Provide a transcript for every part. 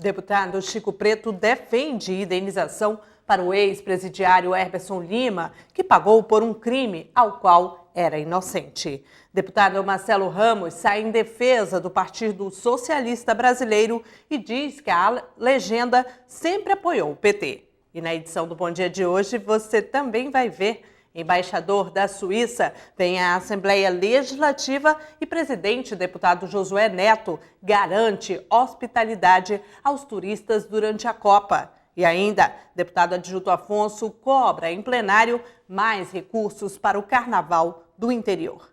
Deputado Chico Preto defende indenização para o ex-presidiário Herberson Lima, que pagou por um crime ao qual era inocente. Deputado Marcelo Ramos sai em defesa do Partido Socialista Brasileiro e diz que a legenda sempre apoiou o PT. E na edição do Bom Dia de hoje você também vai ver: embaixador da Suíça vem à Assembleia Legislativa e presidente, deputado Josué Neto, garante hospitalidade aos turistas durante a Copa. E ainda, deputado Adjuto Afonso cobra em plenário mais recursos para o Carnaval do Interior.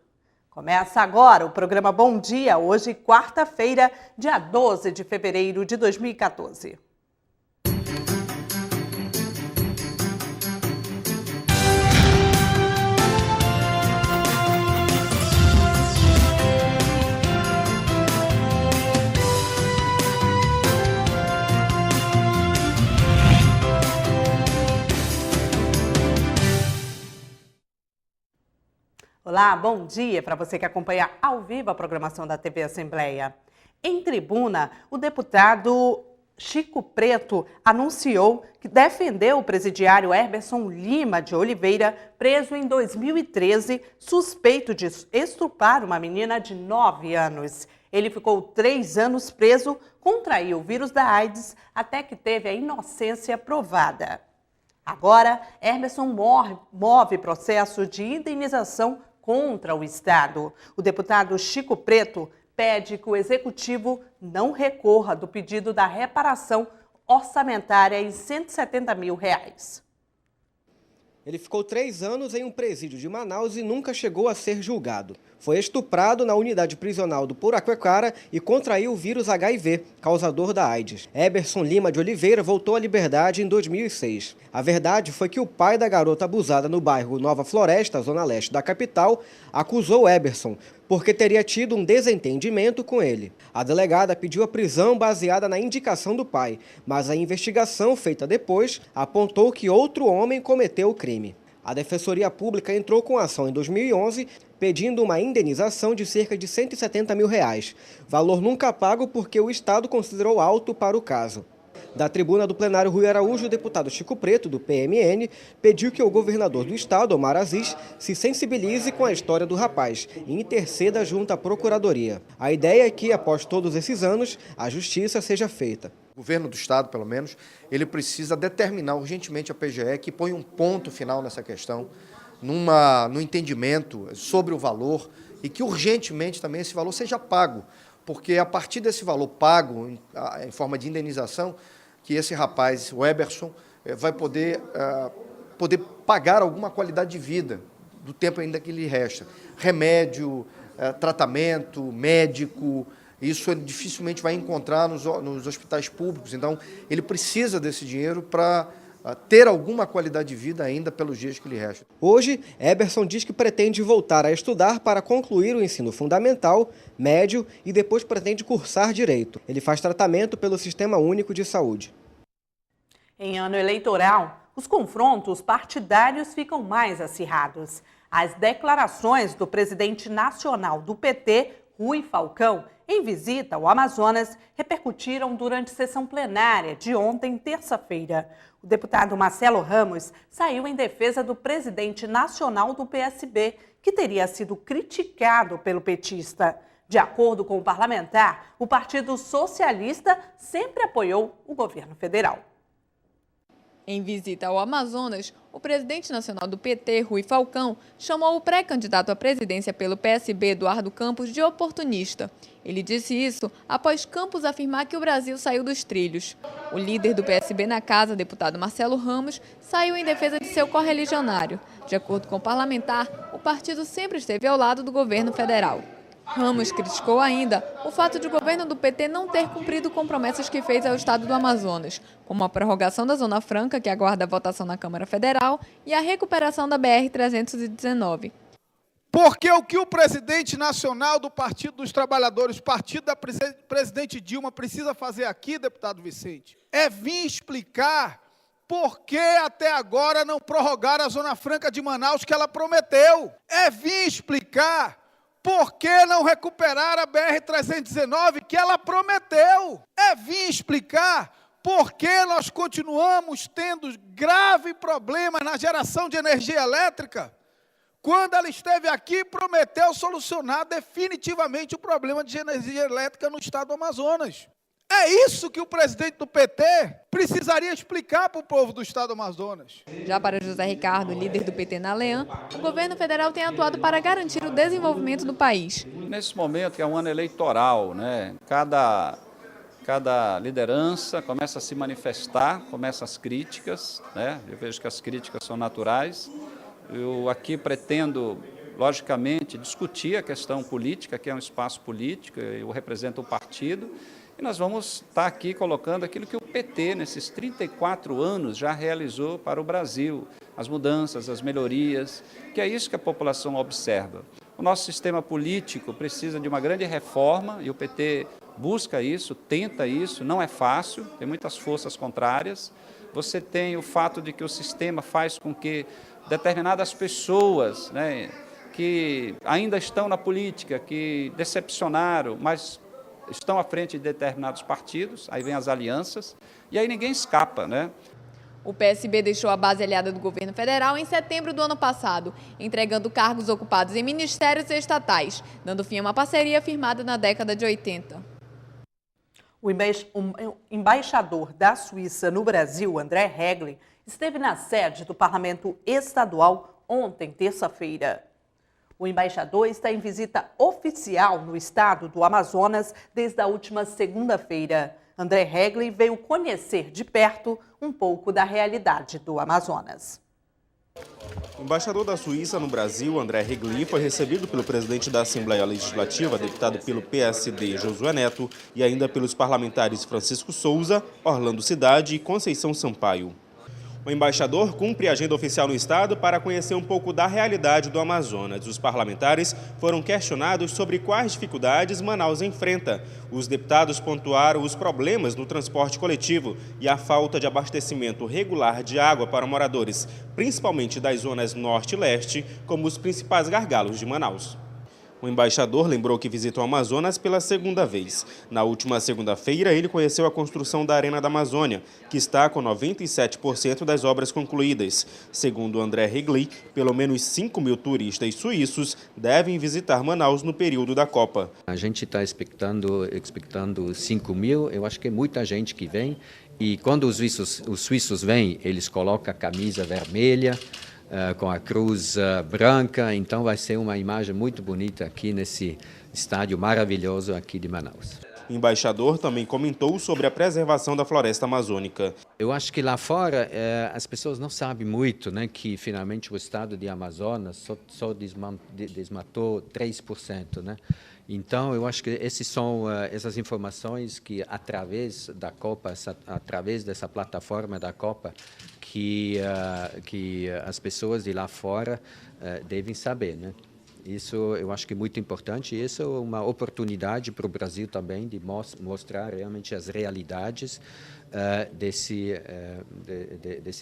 Começa agora o programa Bom Dia, hoje quarta-feira, dia 12 de fevereiro de 2014. Olá, bom dia para você que acompanha ao vivo a programação da TV Assembleia. Em tribuna, o deputado Chico Preto anunciou que defendeu o presidiário Herberson Lima de Oliveira, preso em 2013, suspeito de estuprar uma menina de 9 anos. Ele ficou 3 anos preso, contraiu o vírus da AIDS até que teve a inocência provada. Agora, Herberson move processo de indenização contra o Estado. O deputado Chico Preto pede que o Executivo não recorra do pedido da reparação orçamentária em R$170 mil. Ele ficou 3 anos em um presídio de Manaus e nunca chegou a ser julgado. Foi estuprado na unidade prisional do Puraquequara e contraiu o vírus HIV, causador da AIDS. Herberson Lima de Oliveira voltou à liberdade em 2006. A verdade foi que o pai da garota abusada no bairro Nova Floresta, zona leste da capital, acusou Herberson porque teria tido um desentendimento com ele. A delegada pediu a prisão baseada na indicação do pai, mas a investigação feita depois apontou que outro homem cometeu o crime. A Defensoria Pública entrou com ação em 2011 pedindo uma indenização de cerca de R$170 mil, valor nunca pago porque o Estado considerou alto para o caso. Da tribuna do plenário Rui Araújo, o deputado Chico Preto, do PMN, pediu que o governador do estado, Omar Aziz, se sensibilize com a história do rapaz e interceda junto à Procuradoria. A ideia é que, após todos esses anos, a justiça seja feita. O governo do estado, pelo menos, ele precisa determinar urgentemente a PGE que põe um ponto final nessa questão, no entendimento sobre o valor e que urgentemente também esse valor seja pago, porque a partir desse valor pago em forma de indenização, que esse rapaz, o Herberson, vai poder pagar alguma qualidade de vida do tempo ainda que lhe resta. Remédio, tratamento, médico, isso ele dificilmente vai encontrar nos hospitais públicos. Então, ele precisa desse dinheiro para ter alguma qualidade de vida ainda pelos dias que lhe restam. Hoje, Herberson diz que pretende voltar a estudar para concluir o ensino fundamental, médio e depois pretende cursar direito. Ele faz tratamento pelo Sistema Único de Saúde. Em ano eleitoral, os confrontos partidários ficam mais acirrados. As declarações do presidente nacional do PT, Rui Falcão, em visita ao Amazonas, repercutiram durante sessão plenária de ontem, terça-feira. O deputado Marcelo Ramos saiu em defesa do presidente nacional do PSB, que teria sido criticado pelo petista. De acordo com o parlamentar, o Partido Socialista sempre apoiou o governo federal. Em visita ao Amazonas, o presidente nacional do PT, Rui Falcão, chamou o pré-candidato à presidência pelo PSB, Eduardo Campos, de oportunista. Ele disse isso após Campos afirmar que o Brasil saiu dos trilhos. O líder do PSB na casa, deputado Marcelo Ramos, saiu em defesa de seu correligionário. De acordo com o parlamentar, o partido sempre esteve ao lado do governo federal. Ramos criticou ainda o fato de o governo do PT não ter cumprido com promessas que fez ao estado do Amazonas, como a prorrogação da Zona Franca, que aguarda a votação na Câmara Federal, e a recuperação da BR-319. Porque o que o presidente nacional do Partido dos Trabalhadores, partido da presidente Dilma, precisa fazer aqui, deputado Vicente, é vir explicar por que até agora não prorrogaram a Zona Franca de Manaus que ela prometeu. É vir explicar por que não recuperar a BR-319 que ela prometeu? É vir explicar por que nós continuamos tendo grave problema na geração de energia elétrica. Quando ela esteve aqui, prometeu solucionar definitivamente o problema de energia elétrica no estado do Amazonas. É isso que o presidente do PT precisaria explicar para o povo do estado do Amazonas. Já para José Ricardo, líder do PT na Leã, o governo federal tem atuado para garantir o desenvolvimento do país. Nesse momento, que é um ano eleitoral, né? Cada liderança começa a se manifestar, começam as críticas, né? Eu vejo que as críticas são naturais. Eu aqui pretendo, logicamente, discutir a questão política, que é um espaço político, eu represento o partido, e nós vamos estar aqui colocando aquilo que o PT, nesses 34 anos, já realizou para o Brasil, as mudanças, as melhorias, que é isso que a população observa. O nosso sistema político precisa de uma grande reforma, e o PT busca isso, tenta isso, não é fácil, tem muitas forças contrárias. Você tem o fato de que o sistema faz com que determinadas pessoas, né, que ainda estão na política, que decepcionaram, mas estão à frente de determinados partidos, aí vem as alianças, e aí ninguém escapa, né? O PSB deixou a base aliada do governo federal em setembro do ano passado, entregando cargos ocupados em ministérios estatais, dando fim a uma parceria firmada na década de 80. O embaixador da Suíça no Brasil, André Hegli, esteve na sede do Parlamento Estadual ontem, terça-feira. O embaixador está em visita oficial no estado do Amazonas desde a última segunda-feira. André Hegli veio conhecer de perto um pouco da realidade do Amazonas. O embaixador da Suíça no Brasil, André Hegli, foi recebido pelo presidente da Assembleia Legislativa, deputado pelo PSD, Josué Neto, e ainda pelos parlamentares Francisco Souza, Orlando Cidade e Conceição Sampaio. O embaixador cumpre a agenda oficial no estado para conhecer um pouco da realidade do Amazonas. Os parlamentares foram questionados sobre quais dificuldades Manaus enfrenta. Os deputados pontuaram os problemas no transporte coletivo e a falta de abastecimento regular de água para moradores, principalmente das zonas norte e leste, como os principais gargalos de Manaus. O embaixador lembrou que visitou o Amazonas pela segunda vez. Na última segunda-feira, ele conheceu a construção da Arena da Amazônia, que está com 97% das obras concluídas. Segundo André Hegli, pelo menos 5 mil turistas suíços devem visitar Manaus no período da Copa. A gente está expectando 5 mil, eu acho que é muita gente que vem. E quando os suíços vêm, eles colocam a camisa vermelha, com a cruz branca, então vai ser uma imagem muito bonita aqui nesse estádio maravilhoso aqui de Manaus. O embaixador também comentou sobre a preservação da floresta amazônica. Eu acho que lá fora as pessoas não sabem muito, né, que finalmente o estado de Amazonas só desmatou 3%, né? Então, eu acho que essas informações que, através da Copa, através dessa plataforma da Copa, que as pessoas de lá fora devem saber, né? Isso eu acho que é muito importante e isso é uma oportunidade para o Brasil também de mostrar realmente as realidades desse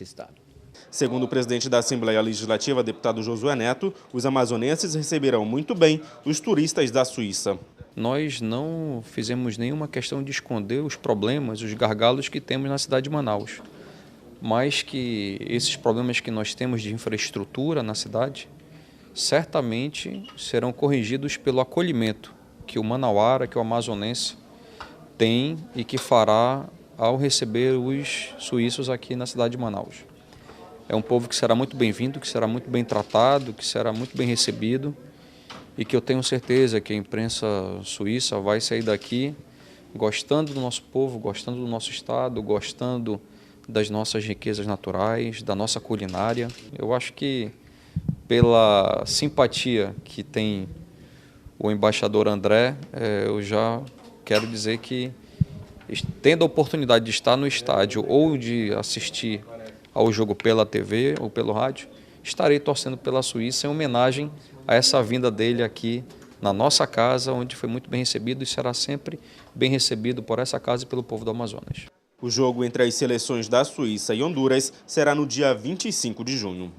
estado. Segundo o presidente da Assembleia Legislativa, deputado Josué Neto, os amazonenses receberão muito bem os turistas da Suíça. Nós não fizemos nenhuma questão de esconder os problemas, os gargalos que temos na cidade de Manaus, mas que esses problemas que nós temos de infraestrutura na cidade certamente serão corrigidos pelo acolhimento que o manauara, que o amazonense tem e que fará ao receber os suíços aqui na cidade de Manaus. É um povo que será muito bem-vindo, que será muito bem tratado, que será muito bem recebido e que eu tenho certeza que a imprensa suíça vai sair daqui gostando do nosso povo, gostando do nosso estado, gostando das nossas riquezas naturais, da nossa culinária. Eu acho que pela simpatia que tem o embaixador André, eu já quero dizer que, tendo a oportunidade de estar no estádio ou de assistir ao jogo pela TV ou pelo rádio, estarei torcendo pela Suíça em homenagem a essa vinda dele aqui na nossa casa, onde foi muito bem recebido e será sempre bem recebido por essa casa e pelo povo do Amazonas. O jogo entre as seleções da Suíça e Honduras será no dia 25 de junho.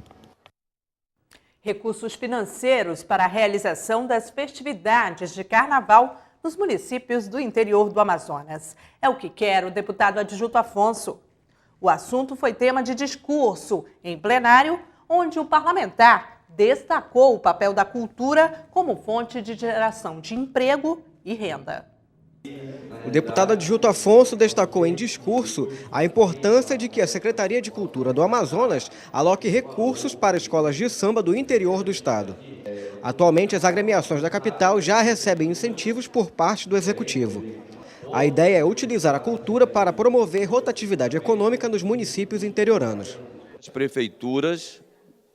Recursos financeiros para a realização das festividades de carnaval nos municípios do interior do Amazonas. É o que quer o deputado Adjuto Afonso. O assunto foi tema de discurso em plenário, onde o parlamentar destacou o papel da cultura como fonte de geração de emprego e renda. O deputado Adjuto Afonso destacou em discurso a importância de que a Secretaria de Cultura do Amazonas aloque recursos para escolas de samba do interior do estado. Atualmente, as agremiações da capital já recebem incentivos por parte do Executivo. A ideia é utilizar a cultura para promover rotatividade econômica nos municípios interioranos. As prefeituras,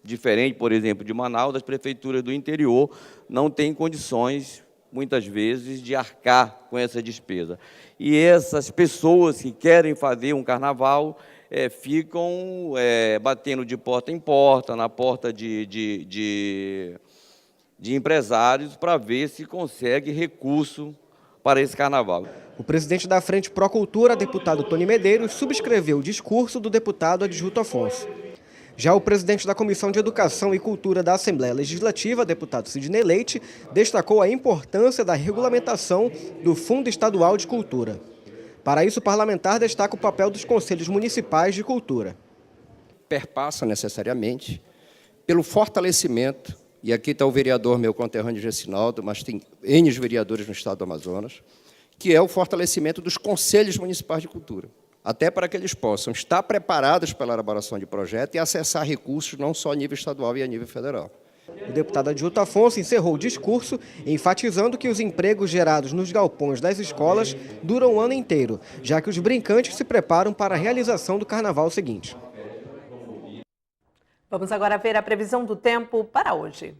diferente, por exemplo, de Manaus, as prefeituras do interior não têm condições, muitas vezes, de arcar com essa despesa. E essas pessoas que querem fazer um carnaval ficam batendo de porta em porta, na porta de empresários, para ver se consegue recurso para esse carnaval. O presidente da Frente Pro Cultura, deputado Tony Medeiros, subscreveu o discurso do deputado Adjuto Afonso. Já o presidente da Comissão de Educação e Cultura da Assembleia Legislativa, deputado Sidney Leite, destacou a importância da regulamentação do Fundo Estadual de Cultura. Para isso, o parlamentar destaca o papel dos conselhos municipais de cultura. Perpassa necessariamente pelo fortalecimento, e aqui está o vereador meu conterrâneo Gessinaldo, mas tem N vereadores no estado do Amazonas, que é o fortalecimento dos conselhos municipais de cultura, até para que eles possam estar preparados pela elaboração de projeto e acessar recursos não só a nível estadual e a nível federal. O deputado Adjuto Afonso encerrou o discurso enfatizando que os empregos gerados nos galpões das escolas duram o ano inteiro, já que os brincantes se preparam para a realização do carnaval seguinte. Vamos agora ver a previsão do tempo para hoje.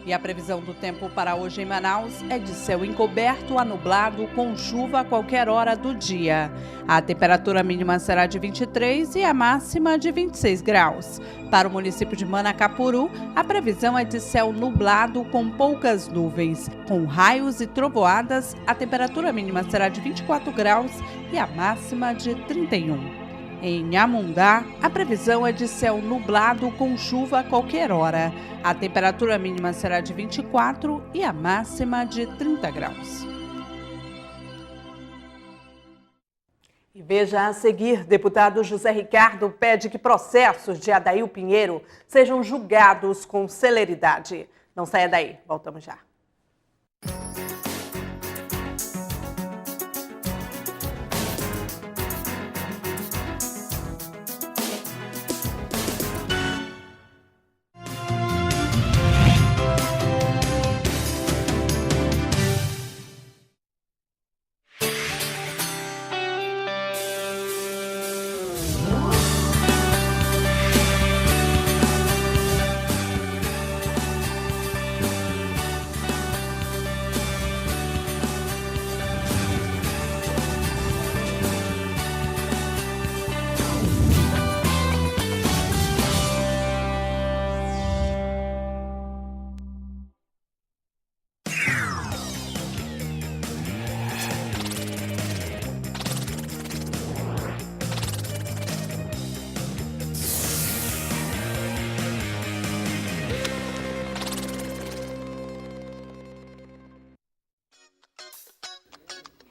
E a previsão do tempo para hoje em Manaus é de céu encoberto a nublado com chuva a qualquer hora do dia. A temperatura mínima será de 23 e a máxima de 26 graus. Para o município de Manacapuru, a previsão é de céu nublado com poucas nuvens. Com raios e trovoadas, a temperatura mínima será de 24 graus e a máxima de 31. Em Amundá, a previsão é de céu nublado com chuva a qualquer hora. A temperatura mínima será de 24 e a máxima de 30 graus. E veja a seguir, deputado José Ricardo pede que processos de Adail Pinheiro sejam julgados com celeridade. Não saia daí, voltamos já.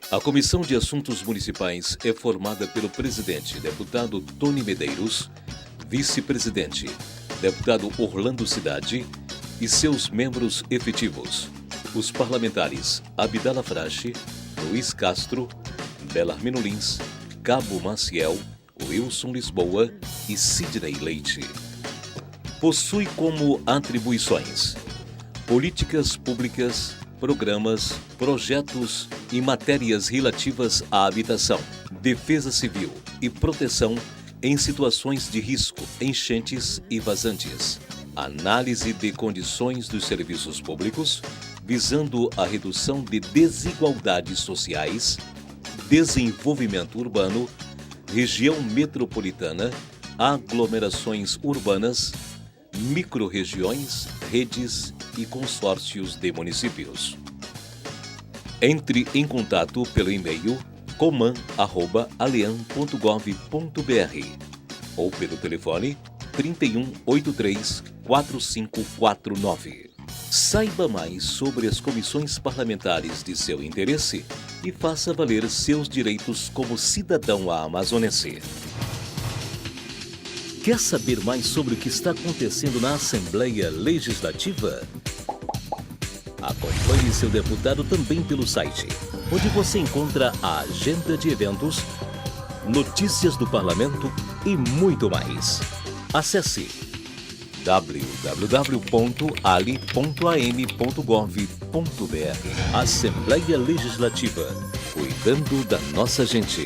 A Comissão de Assuntos Municipais é formada pelo presidente, deputado Tony Medeiros, vice-presidente, deputado Orlando Cidade e seus membros efetivos, os parlamentares Abdala Frache, Luiz Castro, Belarmino Lins, Cabo Maciel, Wilson Lisboa e Sidney Leite. Possui como atribuições políticas públicas, programas, projetos e matérias relativas à habitação, defesa civil e proteção em situações de risco, enchentes e vazantes. Análise de condições dos serviços públicos, visando a redução de desigualdades sociais, desenvolvimento urbano, região metropolitana, aglomerações urbanas, microrregiões, redes e consórcios de municípios. Entre em contato pelo e-mail coman@alean.gov.br ou pelo telefone 3183-4549. Saiba mais sobre as comissões parlamentares de seu interesse e faça valer seus direitos como cidadão amazonense. Quer saber mais sobre o que está acontecendo na Assembleia Legislativa? Acompanhe seu deputado também pelo site, onde você encontra a agenda de eventos, notícias do parlamento e muito mais. Acesse www.ali.am.gov.br. Assembleia Legislativa, cuidando da nossa gente.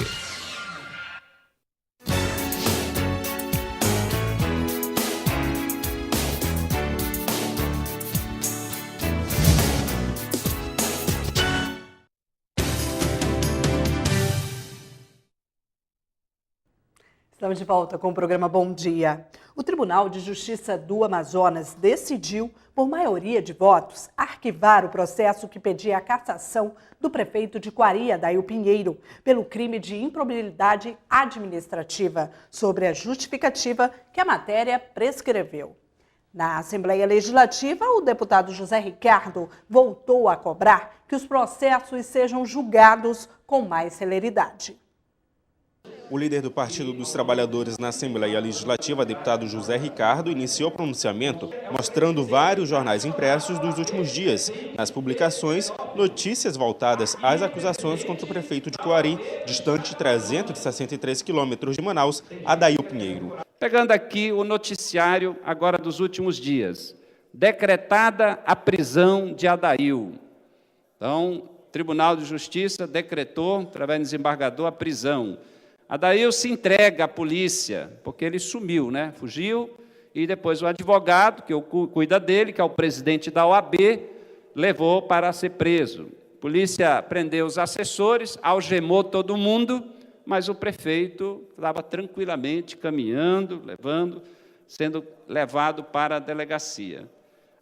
Estamos de volta com o programa Bom Dia. O Tribunal de Justiça do Amazonas decidiu, por maioria de votos, arquivar o processo que pedia a cassação do prefeito de Quari, Adail Pinheiro, pelo crime de improbidade administrativa, sobre a justificativa que a matéria prescreveu. Na Assembleia Legislativa, o deputado José Ricardo voltou a cobrar que os processos sejam julgados com mais celeridade. O líder do Partido dos Trabalhadores na Assembleia Legislativa, deputado José Ricardo, iniciou o pronunciamento mostrando vários jornais impressos dos últimos dias. Nas publicações, notícias voltadas às acusações contra o prefeito de Quari, distante 363 quilômetros de Manaus, Adail Pinheiro. Pegando aqui o noticiário agora dos últimos dias. Decretada a prisão de Adail. Então, o Tribunal de Justiça decretou, através do desembargador, a prisão. Adail se entrega à polícia, porque ele sumiu, né? Fugiu, e depois o advogado, que cuida dele, que é o presidente da OAB, levou para ser preso. A polícia prendeu os assessores, algemou todo mundo, mas o prefeito estava tranquilamente caminhando, sendo levado para a delegacia.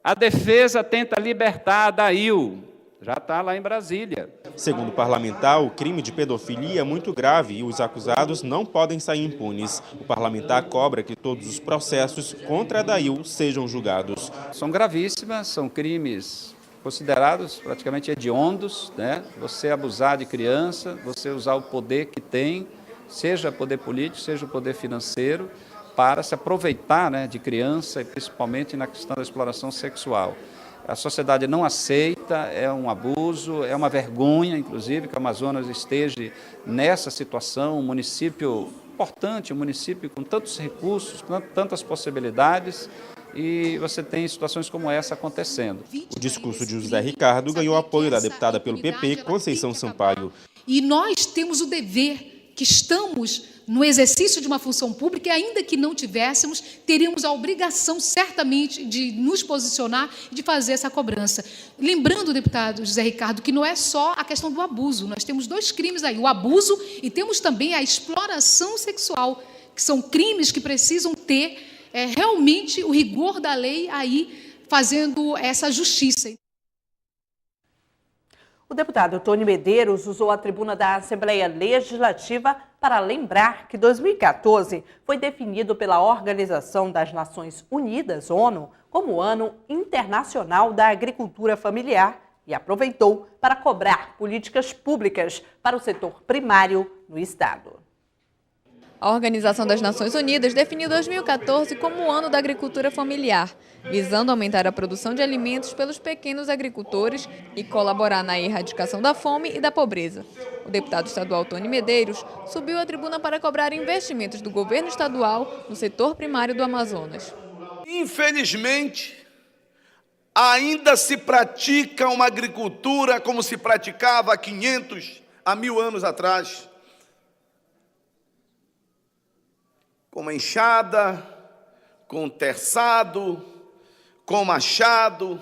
A defesa tenta libertar Adail, já está lá em Brasília. Segundo o parlamentar, o crime de pedofilia é muito grave e os acusados não podem sair impunes. O parlamentar cobra que todos os processos contra Adail sejam julgados. São gravíssimas, são crimes considerados praticamente hediondos, né? Você abusar de criança, você usar o poder que tem, seja poder político, seja o poder financeiro, para se aproveitar, né, de criança, principalmente na questão da exploração sexual. A sociedade não aceita, é um abuso, é uma vergonha, inclusive, que o Amazonas esteja nessa situação, um município importante, um município com tantos recursos, com tantas possibilidades, e você tem situações como essa acontecendo. O discurso de José Ricardo ganhou apoio da deputada pelo PP, Conceição Sampaio. E nós temos o dever, que estamos no exercício de uma função pública, e ainda que não tivéssemos, teríamos a obrigação, certamente, de nos posicionar e de fazer essa cobrança. Lembrando, deputado José Ricardo, que não é só a questão do abuso, nós temos dois crimes aí, o abuso e temos também a exploração sexual, que são crimes que precisam ter realmente o rigor da lei aí, fazendo essa justiça. O deputado Tony Medeiros usou a tribuna da Assembleia Legislativa para lembrar que 2014 foi definido pela Organização das Nações Unidas, ONU, como o Ano Internacional da Agricultura Familiar e aproveitou para cobrar políticas públicas para o setor primário no Estado. A Organização das Nações Unidas definiu 2014 como o Ano da Agricultura Familiar, visando aumentar a produção de alimentos pelos pequenos agricultores e colaborar na erradicação da fome e da pobreza. O deputado estadual Tony Medeiros subiu à tribuna para cobrar investimentos do governo estadual no setor primário do Amazonas. Infelizmente, ainda se pratica uma agricultura como se praticava há 500, há 1000 anos atrás. Com uma enxada, com um terçado, com machado,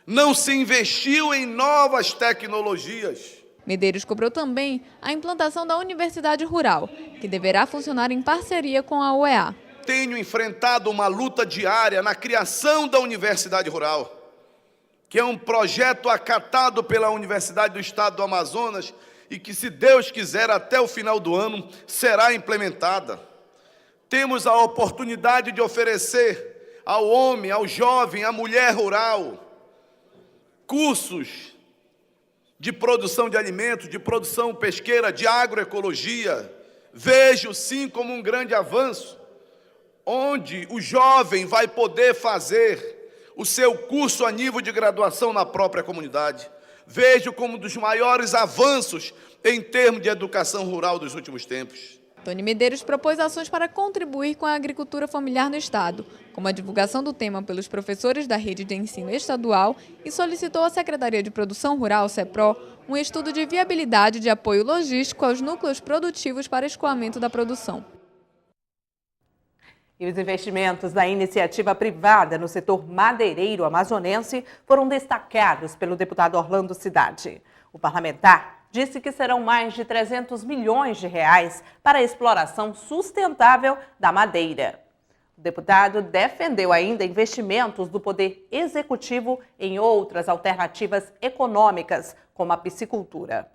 não se investiu em novas tecnologias. Medeiros cobrou também a implantação da Universidade Rural, que deverá funcionar em parceria com a UEA. Tenho enfrentado uma luta diária na criação da Universidade Rural, que é um projeto acatado pela Universidade do Estado do Amazonas, e que, se Deus quiser, até o final do ano será implementada. Temos a oportunidade de oferecer ao homem, ao jovem, à mulher rural, cursos de produção de alimentos, de produção pesqueira, de agroecologia. Vejo sim como um grande avanço, onde o jovem vai poder fazer o seu curso a nível de graduação na própria comunidade. Vejo como um dos maiores avanços em termos de educação rural dos últimos tempos. Tony Medeiros propôs ações para contribuir com a agricultura familiar no Estado, como a divulgação do tema pelos professores da rede de ensino estadual, e solicitou à Secretaria de Produção Rural, SEPRO, um estudo de viabilidade de apoio logístico aos núcleos produtivos para escoamento da produção. E os investimentos da iniciativa privada no setor madeireiro amazonense foram destacados pelo deputado Orlando Cidade. O parlamentar disse que serão mais de 300 milhões de reais para a exploração sustentável da madeira. O deputado defendeu ainda investimentos do Poder Executivo em outras alternativas econômicas, como a piscicultura.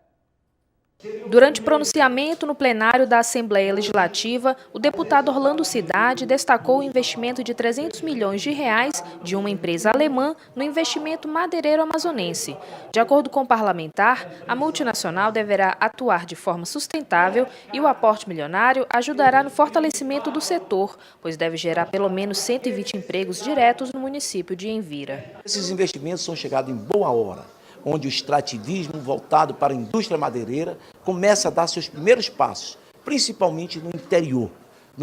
Durante o pronunciamento no plenário da Assembleia Legislativa, o deputado Orlando Cidade destacou o investimento de 300 milhões de reais de uma empresa alemã no investimento madeireiro amazonense. De acordo com o parlamentar, a multinacional deverá atuar de forma sustentável e o aporte milionário ajudará no fortalecimento do setor, pois deve gerar pelo menos 120 empregos diretos no município de Envira. Esses investimentos são chegados em boa hora, onde o extrativismo voltado para a indústria madeireira começa a dar seus primeiros passos, principalmente no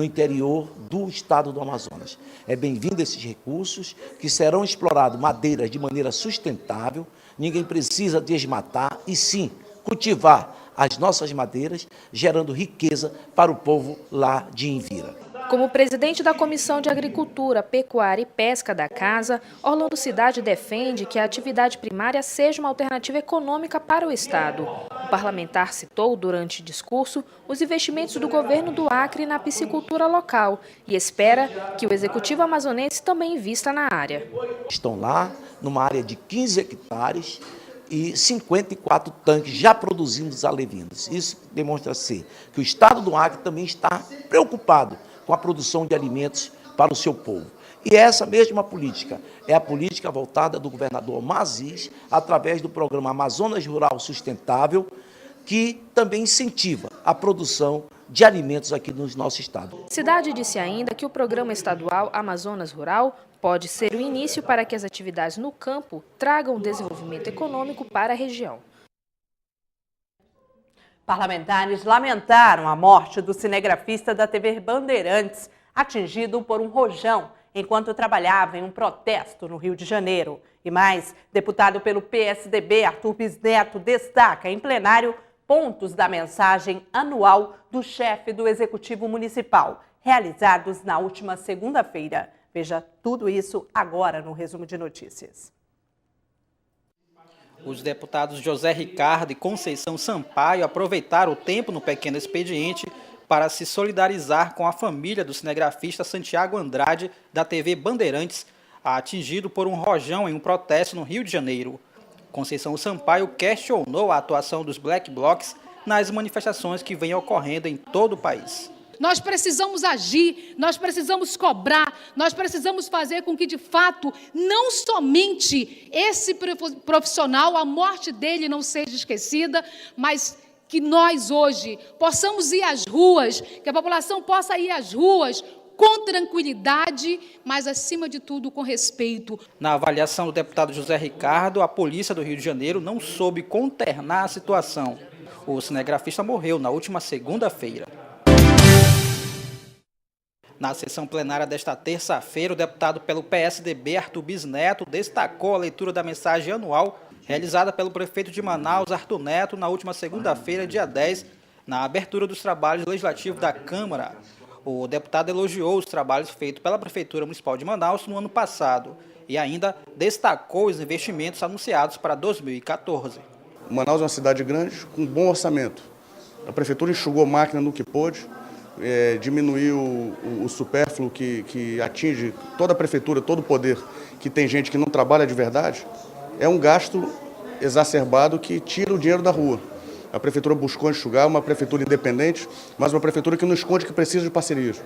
interior do estado do Amazonas. É bem-vindo esses recursos que serão explorados madeiras de maneira sustentável. Ninguém precisa desmatar e sim cultivar as nossas madeiras, gerando riqueza para o povo lá de Envira. Como presidente da Comissão de Agricultura, Pecuária e Pesca da Casa, Orlando Cidade defende que a atividade primária seja uma alternativa econômica para o Estado. O parlamentar citou, durante o discurso, os investimentos do governo do Acre na piscicultura local e espera que o Executivo amazonense também invista na área. Estão lá, numa área de 15 hectares, e 54 tanques já produzindo os alevinos. Isso demonstra ser que o Estado do Acre também está preocupado com a produção de alimentos para o seu povo. E essa mesma política é a política voltada do governador Mazis, através do programa Amazonas Rural Sustentável, que também incentiva a produção de alimentos aqui no nosso estado. Cidade disse ainda que o programa estadual Amazonas Rural pode ser o início para que as atividades no campo tragam desenvolvimento econômico para a região. Parlamentares lamentaram a morte do cinegrafista da TV Bandeirantes, atingido por um rojão enquanto trabalhava em um protesto no Rio de Janeiro. E mais, deputado pelo PSDB, Arthur Bisneto, destaca em plenário pontos da mensagem anual do chefe do Executivo Municipal, realizados na última segunda-feira. Veja tudo isso agora no resumo de notícias. Os deputados José Ricardo e Conceição Sampaio aproveitaram o tempo no pequeno expediente para se solidarizar com a família do cinegrafista Santiago Andrade, da TV Bandeirantes, atingido por um rojão em um protesto no Rio de Janeiro. Conceição Sampaio questionou a atuação dos Black Blocs nas manifestações que vêm ocorrendo em todo o país. Nós precisamos agir, nós precisamos cobrar, nós precisamos fazer com que, de fato, não somente esse profissional, a morte dele não seja esquecida, mas que nós hoje possamos ir às ruas, que a população possa ir às ruas com tranquilidade, mas, acima de tudo, com respeito. Na avaliação do deputado José Ricardo, a polícia do Rio de Janeiro não soube conternar a situação. O cinegrafista morreu na última segunda-feira. Na sessão plenária desta terça-feira, o deputado pelo PSDB, Arthur Bisneto, destacou a leitura da mensagem anual realizada pelo prefeito de Manaus, Arthur Neto, na última segunda-feira, dia 10, na abertura dos trabalhos legislativos da Câmara. O deputado elogiou os trabalhos feitos pela Prefeitura Municipal de Manaus no ano passado e ainda destacou os investimentos anunciados para 2014. Manaus é uma cidade grande, com bom orçamento. A Prefeitura enxugou máquina no que pôde, diminuiu o supérfluo que atinge toda a prefeitura, todo o poder, que tem gente que não trabalha de verdade, é um gasto exacerbado que tira o dinheiro da rua. A Prefeitura buscou enxugar, uma Prefeitura independente, mas uma Prefeitura que não esconde que precisa de parcerias.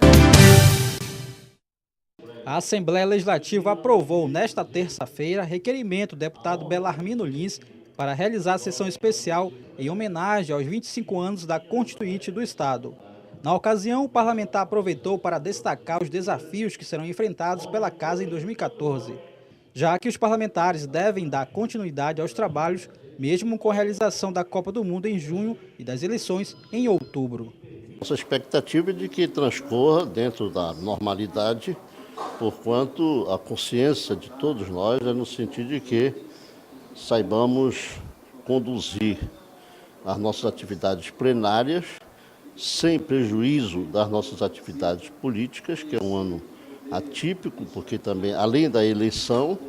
A Assembleia Legislativa aprovou nesta terça-feira requerimento do deputado Belarmino Lins para realizar a sessão especial em homenagem aos 25 anos da Constituinte do Estado. Na ocasião, o parlamentar aproveitou para destacar os desafios que serão enfrentados pela Casa em 2014, já que os parlamentares devem dar continuidade aos trabalhos, mesmo com a realização da Copa do Mundo em junho e das eleições em outubro. Nossa expectativa é de que transcorra dentro da normalidade, porquanto a consciência de todos nós é no sentido de que saibamos conduzir as nossas atividades plenárias sem prejuízo das nossas atividades políticas, que é um ano atípico, porque também, além da eleição,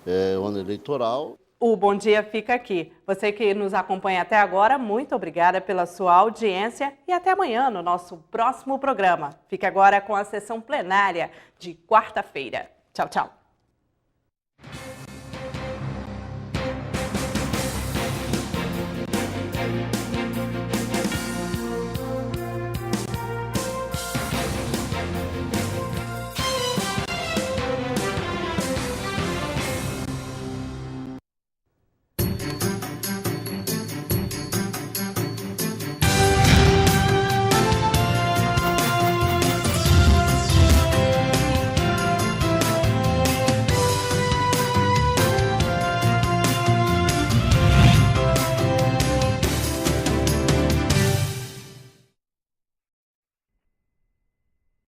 é o ano eleitoral. O Bom Dia fica aqui. Você que nos acompanha até agora, muito obrigada pela sua audiência e até amanhã no nosso próximo programa. Fique agora com a sessão plenária de quarta-feira. Tchau, tchau.